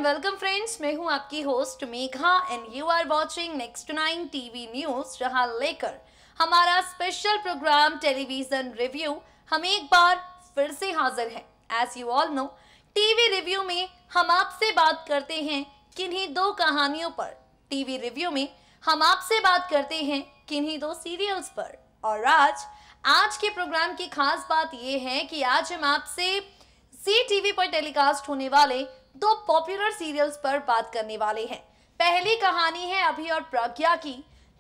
Welcome friends, मैं हूं आपकी host Megha and you are watching next 9 TV news, जहां लेकर हमारा स्पेशल प्रोग्राम टेलीविजन रिव्यू हम एक बार फिर से हाजिर हैं। As you all know, TV review में हम आपसे बात करते हैं किन्हीं दो कहानियों पर। टीवी रिव्यू में हम आपसे बात करते हैं किन्हीं दो सीरियल्स पर। और आज के प्रोग्राम की खास बात यह है कि आज हम आपसे जी टीवी पर टेलीकास्ट होने वाले दो पॉपुलर सीरियल्स पर बात करने वाले हैं। पहली कहानी है अभी और प्रज्ञा की,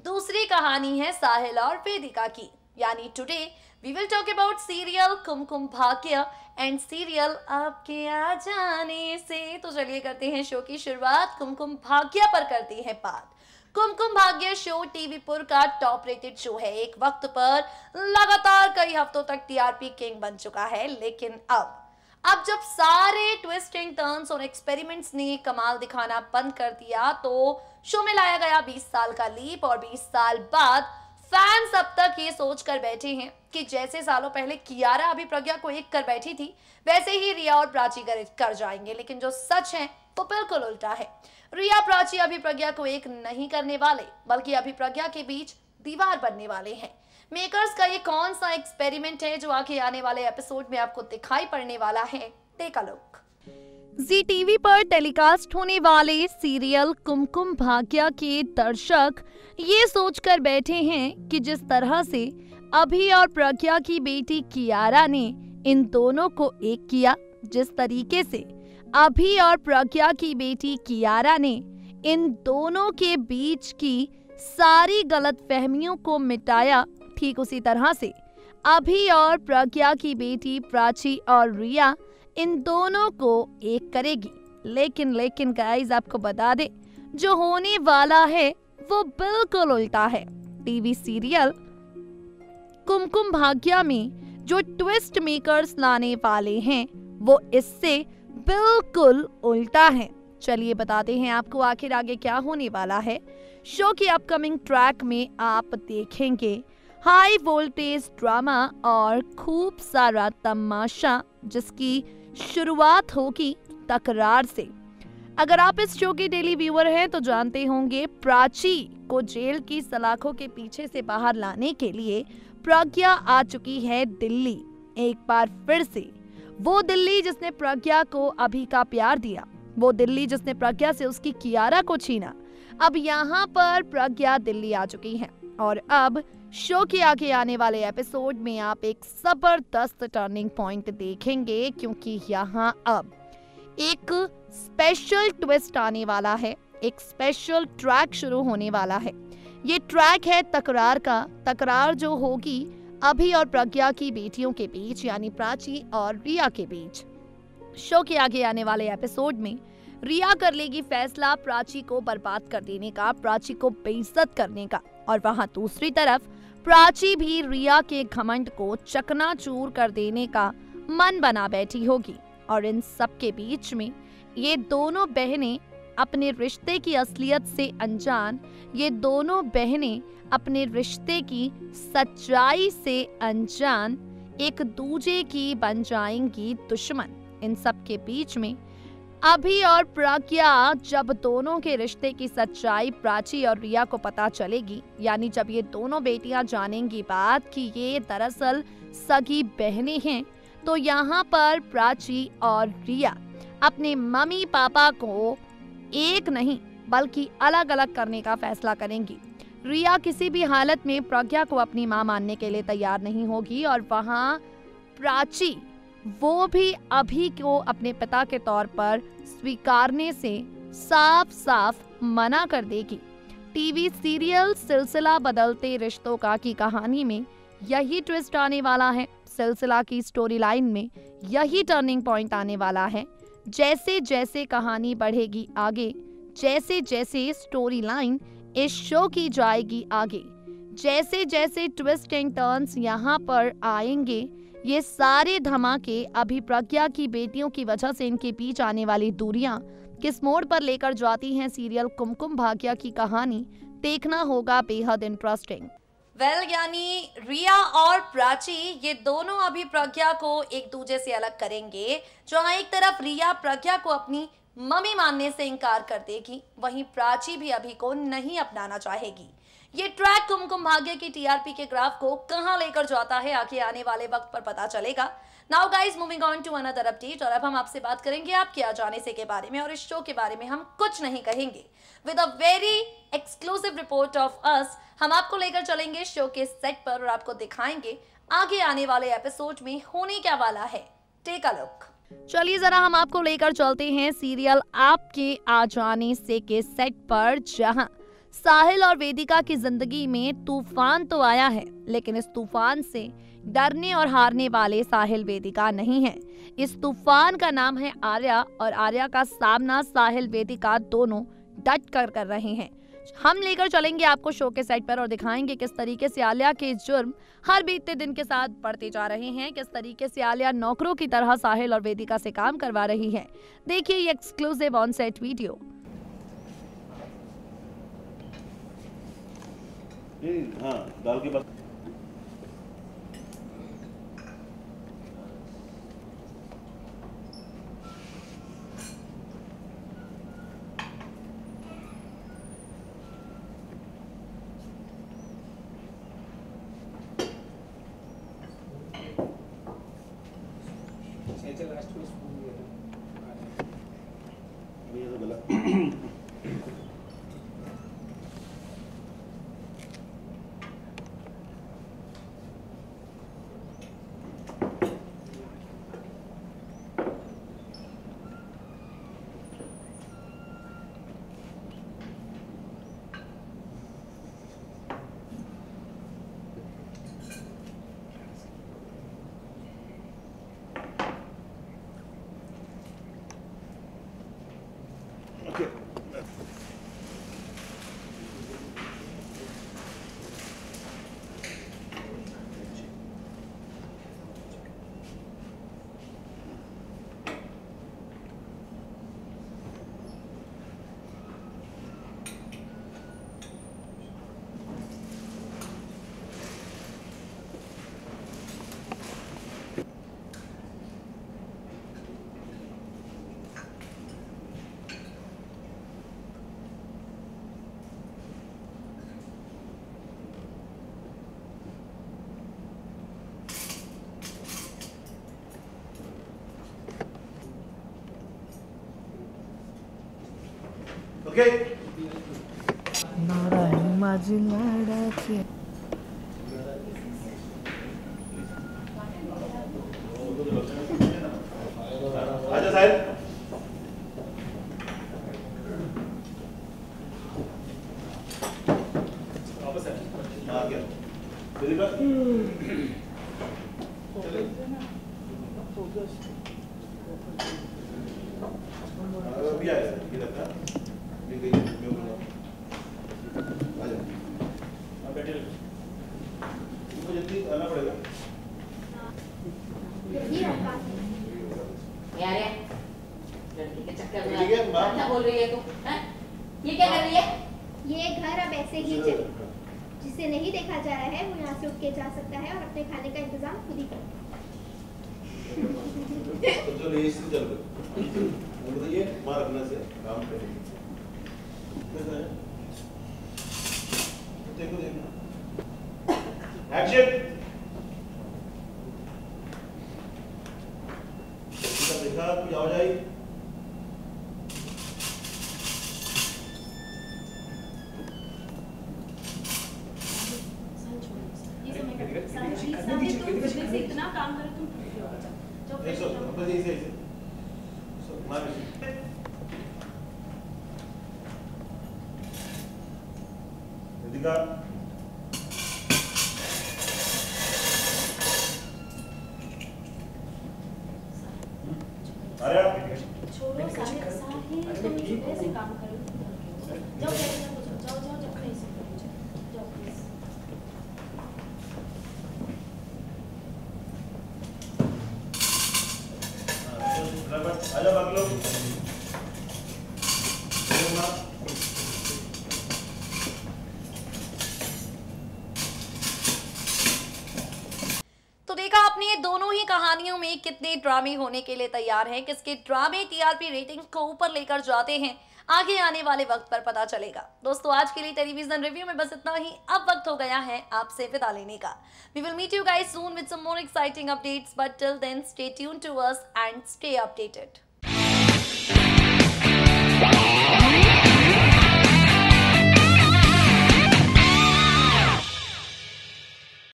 दूसरी कहानी है साहिल और वेदिका की। यानी today we will talk about serial Kumkum Bhagya and serial आपके आ जाने से। तो चलिए करते हैं शो की शुरुआत। कुमकुम भाग्य पर करते हैं बात। कुमकुम भाग्य शो टीवी पुर का टॉप रेटेड शो है। एक वक्त पर लगातार कई हफ्तों तक टीआरपी किंग बन चुका है, लेकिन अब जब सारे ट्विस्ट एंड टर्न्स और एक्सपेरिमेंट्स ने कमाल दिखाना बंद कर दिया, तो शो में लाया गया 20 साल का लीप। और 20 साल बाद फैंस अब तक ये सोच कर बैठे हैं कि जैसे सालों पहले कियारा अभी प्रज्ञा को एक कर बैठी थी, वैसे ही रिया और प्राची कर जाएंगे। लेकिन जो सच है वो बिल्कुल उल्टा है। रिया प्राची अभी प्रज्ञा को एक नहीं करने वाले, बल्कि अभी प्रज्ञा के बीच दीवार बनने वाले हैं। मेकर्स का ये कौन सा एक्सपेरिमेंट है जो आगे आने वाले एपिसोड में आपको दिखाई पड़ने वाला है? Take a look. Zee TV पर टेलीकास्ट होने वाले सीरियल कुमकुम भाग्य के दर्शक ये सोचकर बैठे हैं कि जिस तरह से अभी और प्रज्ञा की बेटी कियारा ने इन दोनों को एक किया, जिस तरीके से अभी और प्रज्ञा की बेटी कियारा ने इन दोनों के बीच की सारी गलतफहमियों को मिटाया, ठीक उसी तरह से अभी और प्रज्ञा की बेटी प्राची और रिया इन दोनों को एक करेगी। लेकिन गाइस, आपको बता दे, जो होने वाला है वो बिल्कुल उल्टा है। टीवी सीरियल कुमकुम भाग्य में जो ट्विस्ट मेकर्स लाने वाले हैं वो इससे बिल्कुल उल्टा है। चलिए बताते हैं आपको आखिर आगे क्या होने वाला है। शो की अपकमिंग ट्रैक में आप देखेंगे हाई वोल्टेज ड्रामा और खूब सारा तमाशा, जिसकी शुरुआत होगी तकरार से। अगर आप इस शो के डेली व्यूअर हैं तो जानते होंगे प्राची को जेल की सलाखों के पीछे से बाहर लाने के लिए प्रज्ञा आ चुकी है दिल्ली। एक बार फिर से वो दिल्ली जिसने प्रज्ञा को अभी का प्यार दिया, वो दिल्ली जिसने प्रज्ञा से उसकी कियारा को छीना, अब यहाँ पर प्रज्ञा दिल्ली आ चुकी है। और अब शो के आगे आने वाले एपिसोड में आप एक जबरदस्त टर्निंग पॉइंट देखेंगे, क्योंकि यहाँ अब एक स्पेशल ट्विस्ट आने वाला है। एक स्पेशल ट्रैक शुरू होने वाला है। ये ट्रैक है तकरार का। तकरार जो होगी अभी और प्रज्ञा की बेटियों के बीच, यानी प्राची और रिया के बीच। शो के आगे आने वाले एपिसोड में रिया कर लेगी फैसला प्राची को बर्बाद कर देने का, प्राची को बेइज्जत करने का। और वहां दूसरी तरफ प्राची भी रिया के घमंड को चकनाचूर कर देने का मन बना बैठी होगी। और इन सब के बीच में ये दोनों बहनें अपने रिश्ते की असलियत से अनजान, ये दोनों बहनें अपने रिश्ते की सच्चाई से अनजान एक दूजे की बन जाएंगी दुश्मन। इन सब के बीच में अभी और प्रज्ञा, जब दोनों के रिश्ते की सच्चाई प्राची और रिया को पता चलेगी, यानी जब ये दोनों बेटियां जानेंगी बात कि ये दरअसल सगी बहनें हैं, तो यहाँ पर प्राची और रिया अपने मम्मी पापा को एक नहीं बल्कि अलग अलग करने का फैसला करेंगी। रिया किसी भी हालत में प्रज्ञा को अपनी मां मानने के लिए तैयार नहीं होगी, और वहाँ प्राची वो भी अभी को अपने पिता के तौर पर स्वीकारने से साफ साफ मना कर देगी। टीवी सीरियल सिलसिला बदलते रिश्तों का की कहानी में यही ट्विस्ट आने वाला है। सिलसिला की स्टोरी लाइन में यही टर्निंग पॉइंट आने वाला है। जैसे जैसे कहानी बढ़ेगी आगे, जैसे जैसे स्टोरी लाइन इस शो की जाएगी आगे, जैसे जैसे ट्विस्ट एंड टर्न्स यहाँ पर आएंगे, ये सारे धमाके अभी प्रज्ञा की बेटियों की वजह से इनके बीच आने वाली दूरियां किस मोड़ पर लेकर जाती हैं सीरियल कुमकुम भाग्य की कहानी, देखना होगा बेहद इंटरेस्टिंग। यानी रिया और प्राची ये दोनों अभी प्रज्ञा को एक दूसरे से अलग करेंगे। जहां एक तरफ रिया प्रज्ञा को अपनी मम्मी मानने से इनकार कर देगी, वहीं प्राची भी अभी को नहीं अपनाना चाहेगी। ये ट्रैक कुमकुम भाग्य की टीआरपी के ग्राफ को कहां लेकर जाता है, आगे आने वाले वक्त पर पता चलेगा। Now guys, moving on to another update. और अब हम आपसे बात करेंगे आपके आ जाने से के बारे में, और इस शो के बारे में हम कुछ नहीं कहेंगे। With a very exclusive report of us, हम आपको लेकर चलेंगे शो के सेट पर और आपको दिखाएंगे आगे आने वाले एपिसोड में होने क्या वाला है। Take a look. चलिए जरा हम आपको लेकर चलते हैं सीरियल आपके आ जाने से के सेट पर, जहां साहिल और वेदिका की जिंदगी में तूफान तो आया है, लेकिन इस तूफान से डरने और हारने वाले साहिल वेदिका नहीं है। इस तूफान का नाम है आर्या, और आर्या का सामना साहिल वेदिका दोनों डट कर रहे हैं। हम लेकर चलेंगे आपको शो के सेट पर और दिखाएंगे किस तरीके से आलिया के जुर्म हर बीतते दिन के साथ बढ़ते जा रहे हैं, किस तरीके से आलिया नौकरों की तरह साहिल और वेदिका से काम करवा रही है। देखिए ये एक्सक्लूसिव ऑन सेट वीडियो। हाँ, दाल के बाद ये तो गलत। Okay. Okay. नारायण माझी लाडाची आजा साहिल। वापस आ गया। वेदिका। अभी आया ये लगता है। जल्दी आना पड़ेगा। लड़की के चक्कर में क्या बोल रही है तू? ये क्या कर रही है? ये घर अब ऐसे ही चले, जिसे नहीं देखा जा रहा है वो यहाँ से उठ के जा सकता है और अपने खाने का इंतजाम खुद ही करे। तो जो नहीं इससे चल वो बताइए मार अपने से काम करेंगे। देखो देखो एक्शन। देखा कोई आवाज आई? इतना काम करे तुम वेदिका अरे छोड़ो साहिल तुम छुपे से काम करो। जाओ जाओ जाओ जाओ नहीं सकते जाओ प्लीज। आजा बाकी लोग। तो देखा अपनी दोनों ही कहानियों में कितने ड्रामे होने के लिए तैयार हैं, किसके ड्रामे टीआरपी रेटिंग्स को ऊपर लेकर जाते हैं, आगे आने वाले वक्त पर पता चलेगा। दोस्तों, आज के लिए टेलीविजन रिव्यू में बस इतना ही। अब वक्त हो गया है आपसे विदा लेने का। We will meet you guys soon with some more exciting updates, but till then stay tuned to us and stay updated.